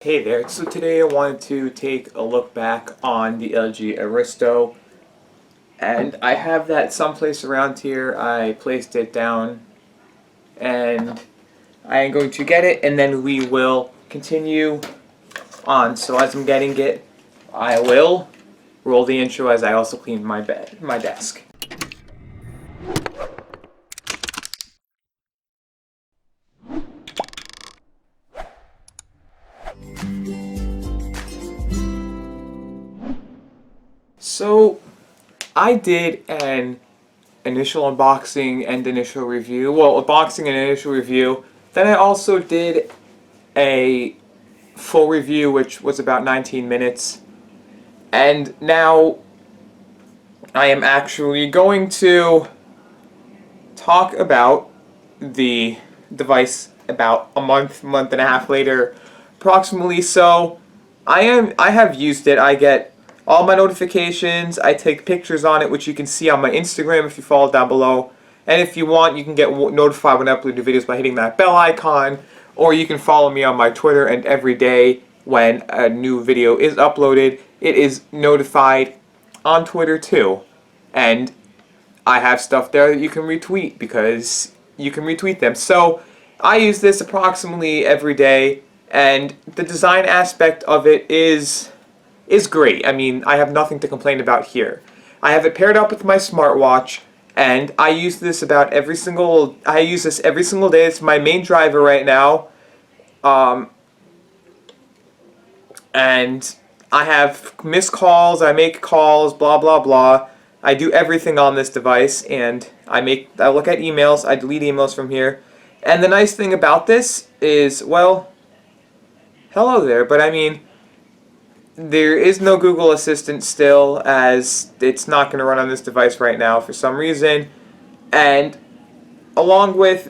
Hey there, so today I wanted to take a look back on the LG Aristo, and I have that someplace around here. I placed it down and I am going to get it and then we will continue on. So as I'm getting it, I will roll the intro as I also clean my desk. So I did an initial unboxing and initial review. Well, unboxing and initial review. Then I also did a full review, which was about 19 minutes. And now I am actually going to talk about the device about a month and a half later, approximately. So I have used it. I get all my notifications. I take pictures on it, which you can see on my Instagram if you follow down below. And if you want, you can get notified when I upload new videos by hitting that bell icon, or you can follow me on my Twitter, and every day when a new video is uploaded, it is notified on Twitter too. And I have stuff there that you can retweet because you can retweet them. So I use this approximately every day, and the design aspect of it is great. I mean, I have nothing to complain about here. I have it paired up with my smartwatch, and I use this every single day. It's my main driver right now. And I have missed calls, I make calls, blah blah blah. I do everything on this device, and I look at emails, I delete emails from here. And the nice thing about this is, well, hello there, but I mean, there is no Google Assistant still, as it's not going to run on this device right now for some reason. And along with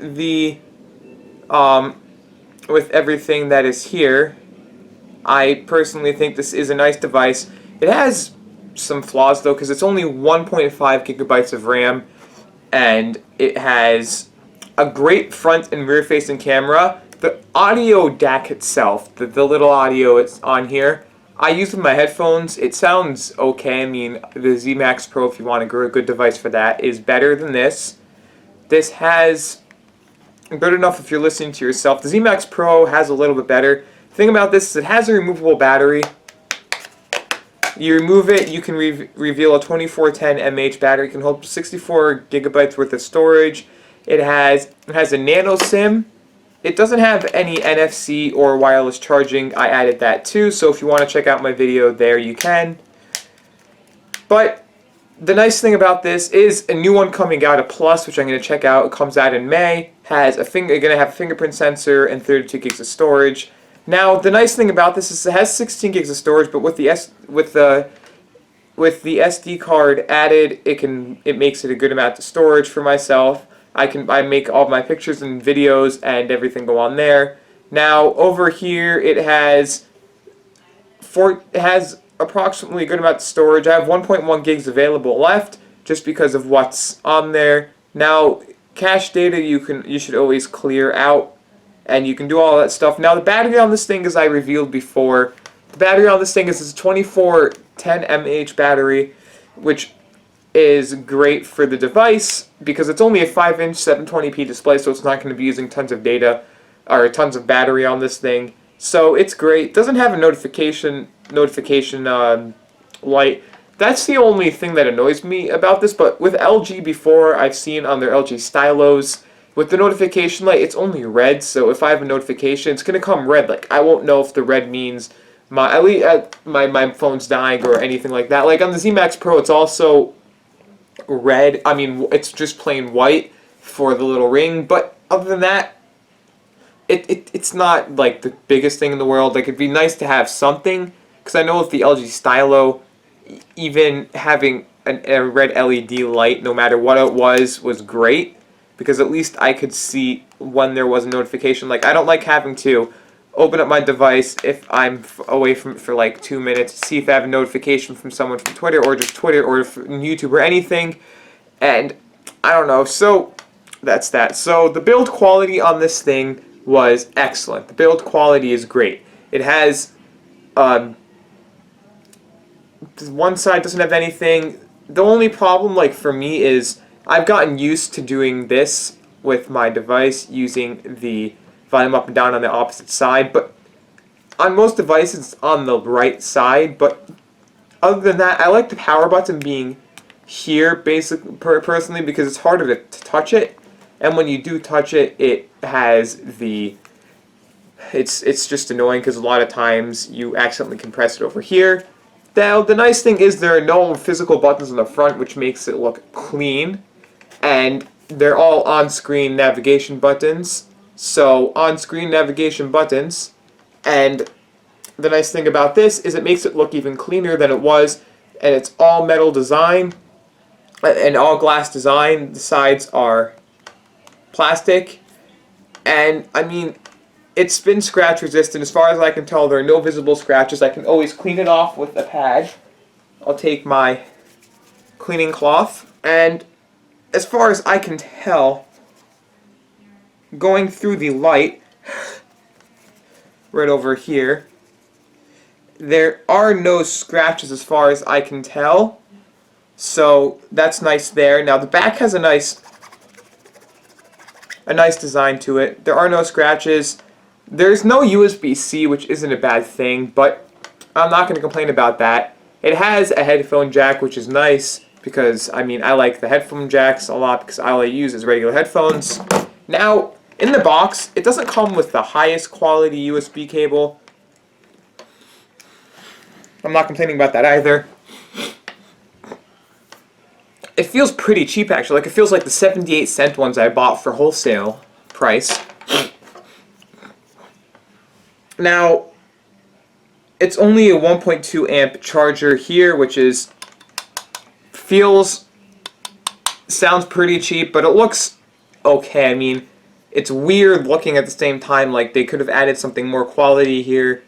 with everything that is here, I personally think this is a nice device. It has some flaws though, because it's only 1.5 gigabytes of RAM, and it has a great front and rear facing camera. The audio DAC itself, the little audio it's on here, I use with my headphones. It sounds okay. I mean, the Z Max Pro, if you want a good device for that, is better than this. This has good enough if you're listening to yourself. The Z Max Pro has a little bit better. The thing about this is it has a removable battery. You remove it, you can reveal a 2410 mAh battery. It can hold 64 gigabytes worth of storage. It has a nano SIM. It doesn't have any NFC or wireless charging. I added that too, so if you want to check out my video there, you can. But the nice thing about this is a new one coming out, a Plus, which I'm going to check out. It comes out in May. Going to have a fingerprint sensor and 32 gigs of storage. Now, the nice thing about this is it has 16 gigs of storage, but with the SD card added, it makes it a good amount of storage for myself. I make all my pictures and videos and everything go on there. Now, over here it has approximately a good amount of storage. I have 1.1 gigs available left just because of what's on there. Now, cache data you should always clear out, and you can do all that stuff. Now, the battery on this thing, as I revealed before, the battery on this thing is a 2410 mAh battery, which is great for the device because it's only a 5-inch 720p display, so it's not going to be using tons of data or tons of battery on this thing. So it's great. It doesn't have a notification light. That's the only thing that annoys me about this, but with LG before, I've seen on their LG Stylos, with the notification light, it's only red, so if I have a notification, it's going to come red. Like, I won't know if the red means my phone's dying or anything like that. Like, on the Z Max Pro, it's also red. I mean, it's just plain white for the little ring, but other than that, it's not, like, the biggest thing in the world. Like, it'd be nice to have something, because I know with the LG Stylo, even having a red LED light, no matter what it was great, because at least I could see when there was a notification. Like, I don't like having to open up my device if I'm away from it for like 2 minutes to see if I have a notification from someone from Twitter or just Twitter or from YouTube or anything. And I don't know. So that's that. So the build quality on this thing was excellent. The build quality is great. It has one side doesn't have anything. The only problem, like for me, is I've gotten used to doing this with my device using the volume up and down on the opposite side, but on most devices it's on the right side. But other than that, I like the power button being here, basically, personally, because it's harder to touch it, and when you do touch it, it has the it's just annoying because a lot of times you accidentally can press it over here. Now, the nice thing is there are no physical buttons on the front, which makes it look clean, and they're all on-screen navigation buttons. So, on-screen navigation buttons, and the nice thing about this is it makes it look even cleaner than it was, and it's all metal design and all glass design. The sides are plastic, and I mean, it's been scratch resistant. As far as I can tell, there are no visible scratches. I can always clean it off with a pad. I'll take my cleaning cloth, and as far as I can tell, going through the light right over here, there are no scratches as far as I can tell, so that's nice there. Now the back has a nice design to it. There are no scratches. There's no USB-C, which isn't a bad thing, but I'm not going to complain about that. It has a headphone jack, which is nice, because, I mean, I like the headphone jacks a lot, because all I use is regular headphones. Now, in the box, it doesn't come with the highest quality USB cable. I'm not complaining about that either. It feels pretty cheap, actually. Like, it feels like the 78-cent ones I bought for wholesale price. Now, it's only a 1.2 amp charger here, which sounds pretty cheap, but it looks okay. I mean, it's weird looking at the same time, like they could have added something more quality here.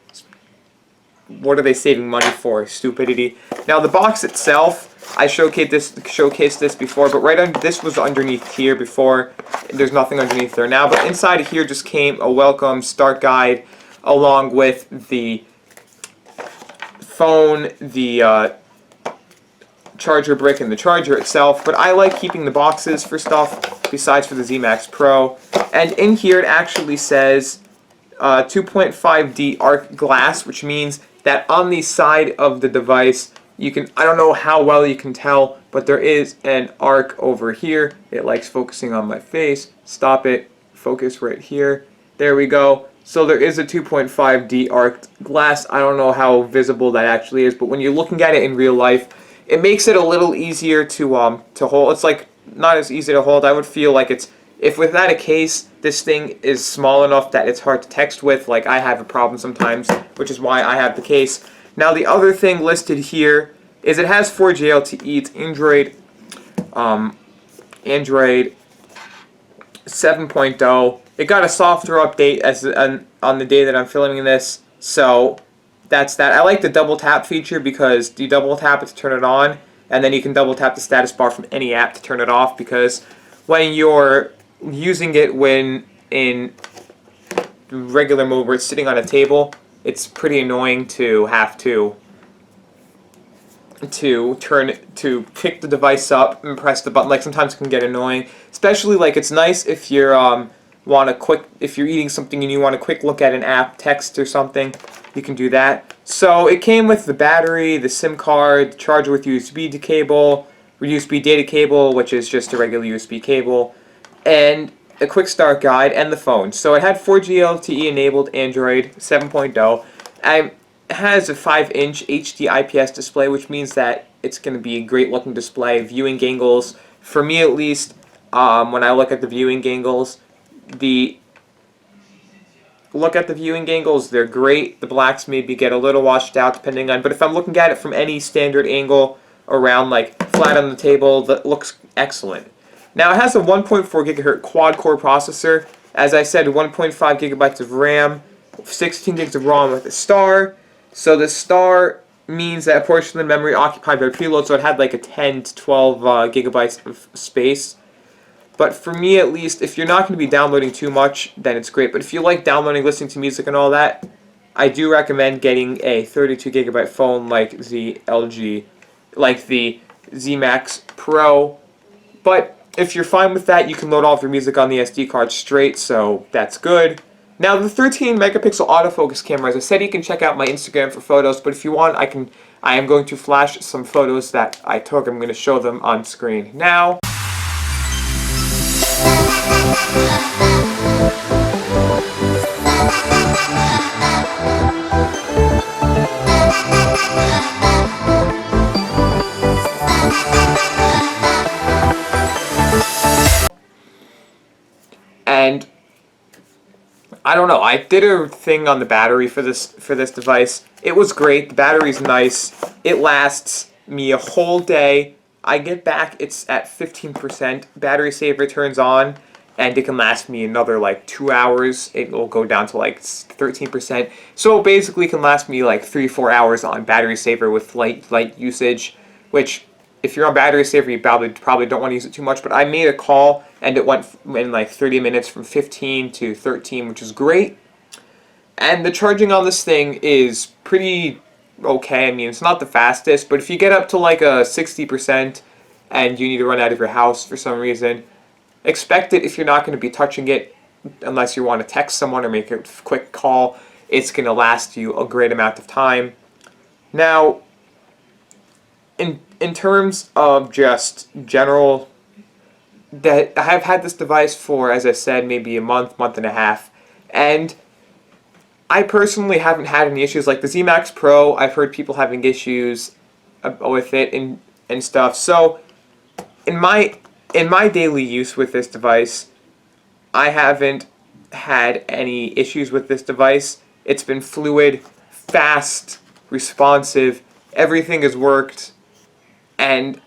What are they saving money for? Stupidity. Now, the box itself, I showcased this before, but this was underneath here before. There's nothing underneath there now, but inside of here just came a welcome start guide, along with the phone, the charger brick, and the charger itself. But I like keeping the boxes for stuff besides for the Z Max Pro. And in here it actually says 2.5D arc glass, which means that on the side of the device, you can, I don't know how well you can tell, but there is an arc over here. It likes focusing on my face. Stop it. Focus right here. There we go. So there is a 2.5D arced glass. I don't know how visible that actually is, but when you're looking at it in real life, it makes it a little easier to hold. It's like not as easy to hold. I would feel like if without a case, this thing is small enough that it's hard to text with. Like I have a problem sometimes, which is why I have the case. Now the other thing listed here is it has 4G LTE. It's Android 7.0. It got a software update on the day that I'm filming this, so that's that. I like the double tap feature because you double tap it to turn it on, and then you can double tap the status bar from any app to turn it off, because when you're using it when in regular mode where it's sitting on a table, it's pretty annoying to have to pick the device up and press the button. Like sometimes it can get annoying, especially like it's nice if you're if you're eating something and you want a quick look at an app, text or something, you can do that. So it came with the battery, the SIM card, the charger with USB cable, USB data cable, which is just a regular USB cable, and a quick start guide, and the phone. So it had 4G LTE enabled Android 7.0. It has a 5-inch HD IPS display, which means that it's going to be a great looking display. Viewing angles, for me at least, when I look at the viewing angles, they're great. The blacks maybe get a little washed out depending on, but if I'm looking at it from any standard angle around, like flat on the table, that looks excellent. Now it has a 1.4 gigahertz quad-core processor. As I said, 1.5 gigabytes of RAM, 16 gigs of ROM with a star. So the star means that a portion of the memory occupied by preload, so it had like a 10 to 12 gigabytes of space. But for me at least, if you're not going to be downloading too much, then it's great. But if you like downloading, listening to music and all that, I do recommend getting a 32 GB phone like the Z Max Pro. But if you're fine with that, you can load all of your music on the SD card straight, so that's good. Now the 13 megapixel autofocus camera, as I said, you can check out my Instagram for photos, but if you want, I am going to flash some photos that I took. I'm going to show them on screen now. And I don't know, I did a thing on the battery for this device. It was great. The battery's nice. It lasts me a whole day. I get back, it's at 15%. Battery saver turns on, and it can last me another like 2 hours. It will go down to like 13%. So it basically can last me like 3-4 hours on battery saver with light usage, which if you're on battery saver, you probably don't want to use it too much. But I made a call, and it went in like 30 minutes from 15 to 13, which is great. And the charging on this thing is pretty okay. I mean, it's not the fastest, but if you get up to like a 60% and you need to run out of your house for some reason, expect it if you're not going to be touching it unless you want to text someone or make a quick call. It's going to last you a great amount of time. Now, in terms of just general, that I have had this device for, as I said, maybe a month and a half, and I personally haven't had any issues. Like the Z Max Pro, I've heard people having issues with it and stuff. So in my daily use with this device, I haven't had any issues with this device. It's been fluid, fast, responsive. Everything has worked. And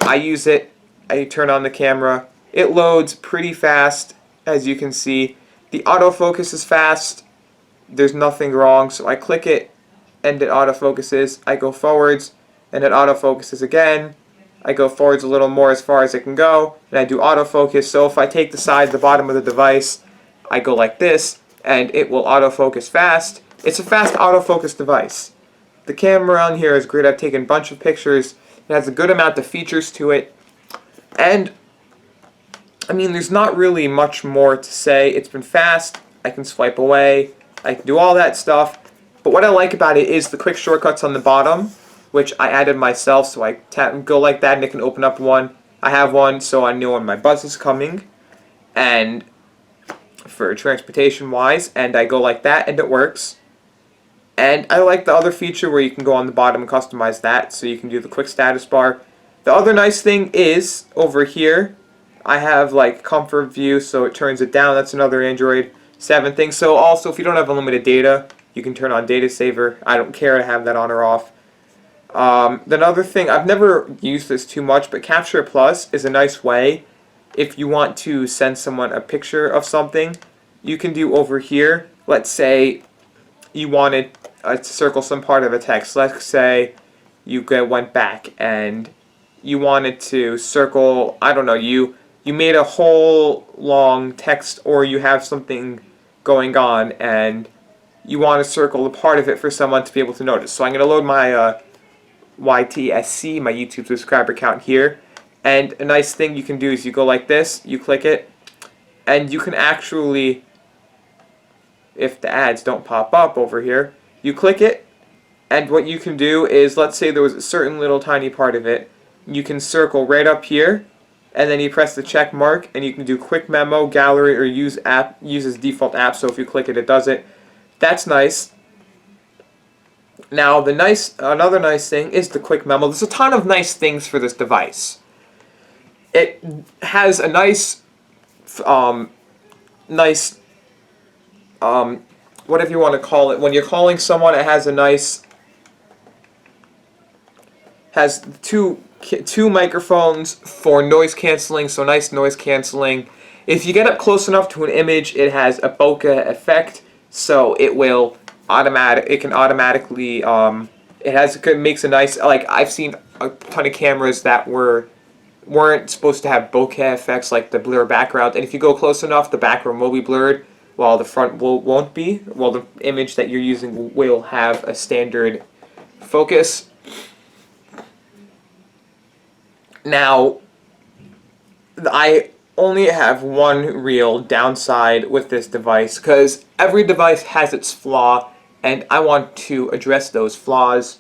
I use it, I turn on the camera, it loads pretty fast, as you can see. The autofocus is fast, there's nothing wrong, so I click it and it autofocuses. I go forwards and it autofocuses again. I go forwards a little more as far as it can go, and I do autofocus. So if I take the bottom of the device, I go like this, and it will autofocus fast. It's a fast autofocus device. The camera on here is great. I've taken a bunch of pictures. It has a good amount of features to it. And, I mean, there's not really much more to say. It's been fast. I can swipe away. I can do all that stuff. But what I like about it is the quick shortcuts on the bottom, which I added myself. So I go like that and it can open up one. I have one so I know when my bus is coming. And for transportation-wise. And I go like that and it works. And I like the other feature where you can go on the bottom and customize that, so you can do the quick status bar. The other nice thing is, over here, I have like comfort view, so it turns it down. That's another Android 7 thing. So also, if you don't have unlimited data, you can turn on data saver. I don't care to have that on or off. Another thing, I've never used this too much, but Capture Plus is a nice way. If you want to send someone a picture of something, you can do over here. Let's say you wanted to circle some part of a text. Let's say you went back and you wanted to circle, I don't know, you made a whole long text, or you have something going on and you want to circle a part of it for someone to be able to notice. So I'm going to load my YTSC, my YouTube subscriber count here. And a nice thing you can do is you go like this, you click it, and you can actually, if the ads don't pop up over here, you click it, and what you can do is, let's say there was a certain little tiny part of it, you can circle right up here, and then you press the check mark, and you can do quick memo, gallery, or use as default app, so if you click it, it does it. That's nice. Now, another nice thing is the quick memo. There's a ton of nice things for this device. It has a nice whatever you want to call it. When you're calling someone, it has has two microphones for noise canceling, so nice noise canceling. If you get up close enough to an image, it has a bokeh effect, so it can automatically it makes a nice, like, I've seen a ton of cameras that weren't supposed to have bokeh effects, like the blur background, and if you go close enough, the background will be blurred. while the front won't be. Well, the image that you're using will have a standard focus. Now, I only have one real downside with this device, because every device has its flaw, and I want to address those flaws.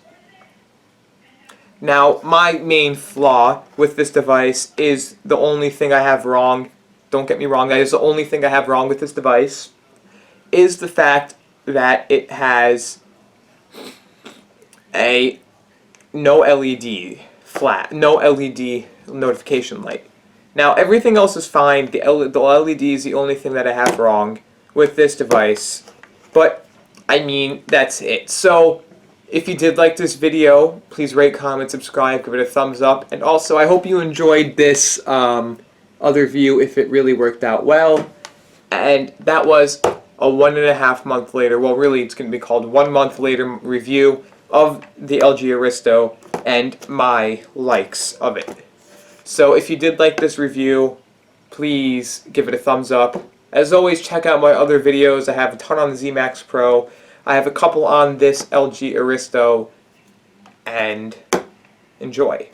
Now, my main flaw with this device is the only thing I have wrong. Don't get me wrong, that is the only thing I have wrong with this device, is the fact that it has a no LED notification light. Now, everything else is fine. The LED is the only thing that I have wrong with this device. But, I mean, that's it. So, if you did like this video, please rate, comment, subscribe, give it a thumbs up. And also, I hope you enjoyed this other view if it really worked out well. And that was a 1.5 month later, well, really, it's going to be called 1 month later review of the LG Aristo and my likes of it. So if you did like this review, please give it a thumbs up. As always, check out my other videos. I have a ton on the Z Max Pro. I have a couple on this LG Aristo. And enjoy.